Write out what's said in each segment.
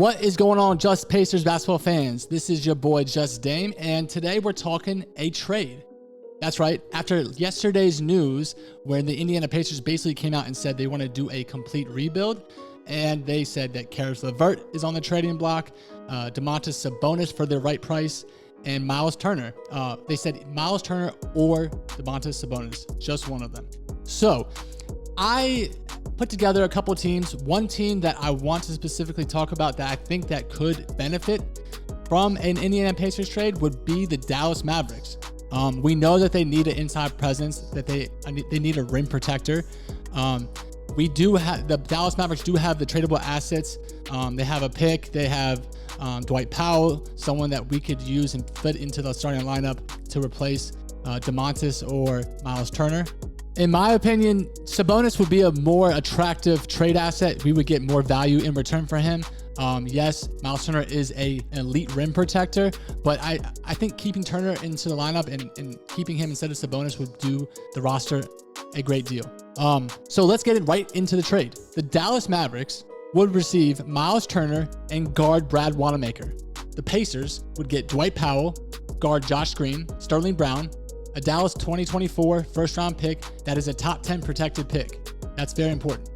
What is going on, Just Pacers basketball fans? This is your boy, Just Dame, and today we're talking a trade. That's right. After yesterday's news, where the Indiana Pacers basically came out and said they want to do a complete rebuild, and they said that Caris Levert is on the trading block, Domantas Sabonis for the right price, and Myles Turner. They said Myles Turner or Domantas Sabonis, just one of them. So I put together a couple teams. One team that I want to specifically talk about that I think that could benefit from an Indiana Pacers trade would be the Dallas Mavericks. We know that they need an inside presence, that they need a rim protector. We do have the Dallas Mavericks do have the tradable assets. They have a pick. They have Dwight Powell, someone that we could use and fit into the starting lineup to replace Domantas or Myles Turner. In my opinion, Sabonis would be a more attractive trade asset. We would get more value in return for him. Yes, Myles Turner is an elite rim protector, but I think keeping Turner into the lineup and keeping him instead of Sabonis would do the roster a great deal. So let's get it right into the trade. The Dallas Mavericks would receive Myles Turner and guard Brad Wanamaker. The Pacers would get Dwight Powell, guard Josh Green, Sterling Brown, a Dallas 2024 first-round pick that is a top 10 protected pick. That's very important.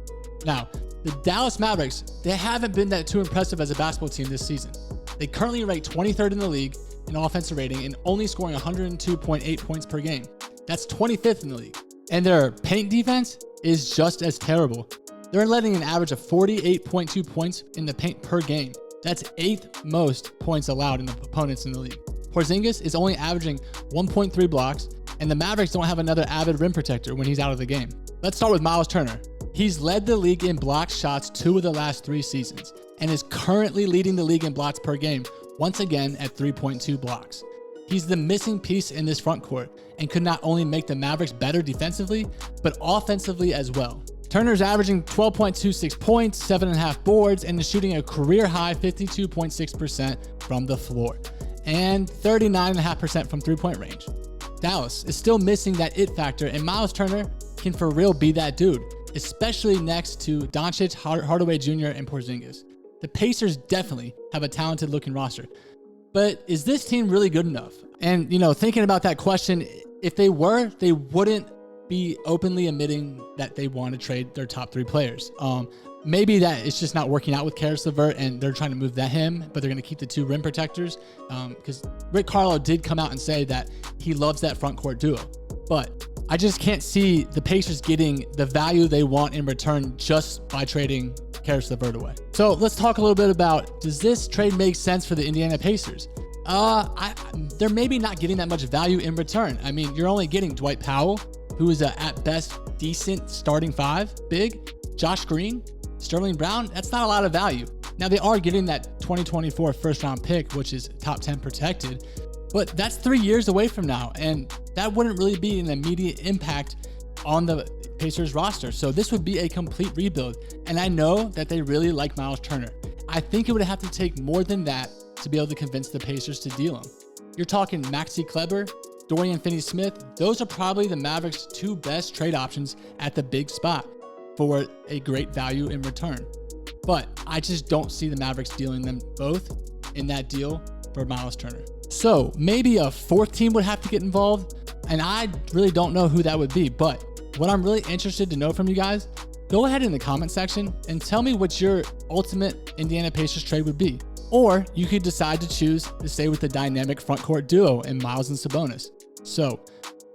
Now, the Dallas Mavericks, they haven't been that too impressive as a basketball team this season. They currently rank 23rd in the league in offensive rating and only scoring 102.8 points per game. That's 25th in the league. And their paint defense is just as terrible. They're letting an average of 48.2 points in the paint per game. That's 8th most points allowed in the opponents in the league. Porzingis is only averaging 1.3 blocks, and the Mavericks don't have another avid rim protector when he's out of the game. Let's start with Myles Turner. He's led the league in block shots 2 of the last 3 seasons, and is currently leading the league in blocks per game, once again at 3.2 blocks. He's the missing piece in this front court, and could not only make the Mavericks better defensively, but offensively as well. Turner's averaging 12.26 points, 7.5 boards, and is shooting a career-high 52.6% from the floor, and 39.5% from three-point range. Dallas is still missing that it factor, and Myles Turner can for real be that dude, especially next to Doncic, Hardaway Jr., and Porzingis. The Pacers definitely have a talented looking roster, but is this team really good enough? And, thinking about that question, if they were, they wouldn't be openly admitting that they want to trade their top 3 players. Maybe that it's just not working out with Caris Levert and they're trying to move him, but they're going to keep the 2 rim protectors because Rick Carlisle did come out and say that he loves that front court duo. But I just can't see the Pacers getting the value they want in return just by trading Caris Levert away. So let's talk a little bit about, does this trade make sense for the Indiana Pacers? They're maybe not getting that much value in return. I mean, you're only getting Dwight Powell, who is at best decent starting 5 big, Josh Green, Sterling Brown. That's not a lot of value. Now they are getting that 2024 first round pick, which is top 10 protected, but that's 3 years away from now. And that wouldn't really be an immediate impact on the Pacers roster. So this would be a complete rebuild. And I know that they really like Myles Turner. I think it would have to take more than that to be able to convince the Pacers to deal him. You're talking Maxi Kleber, Dorian Finney-Smith. Those are probably the Mavericks' 2 best trade options at the big spot for a great value in return. But I just don't see the Mavericks dealing them both in that deal for Myles Turner. So maybe a 4th team would have to get involved, and I really don't know who that would be. But what I'm really interested to know from you guys, go ahead in the comment section and tell me what your ultimate Indiana Pacers trade would be. Or you could decide to choose to stay with the dynamic front court duo in Myles and Sabonis. So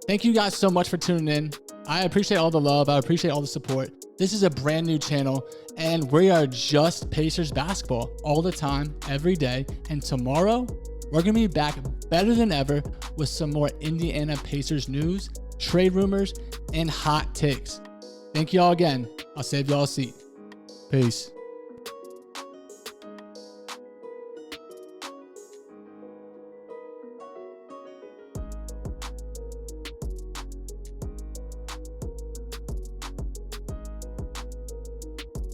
thank you guys so much for tuning in. I appreciate all the love. I appreciate all the support. This is a brand new channel, and we are just Pacers basketball all the time, every day. And tomorrow, we're going to be back better than ever with some more Indiana Pacers news, trade rumors, and hot takes. Thank you all again. I'll save y'all a seat. Peace.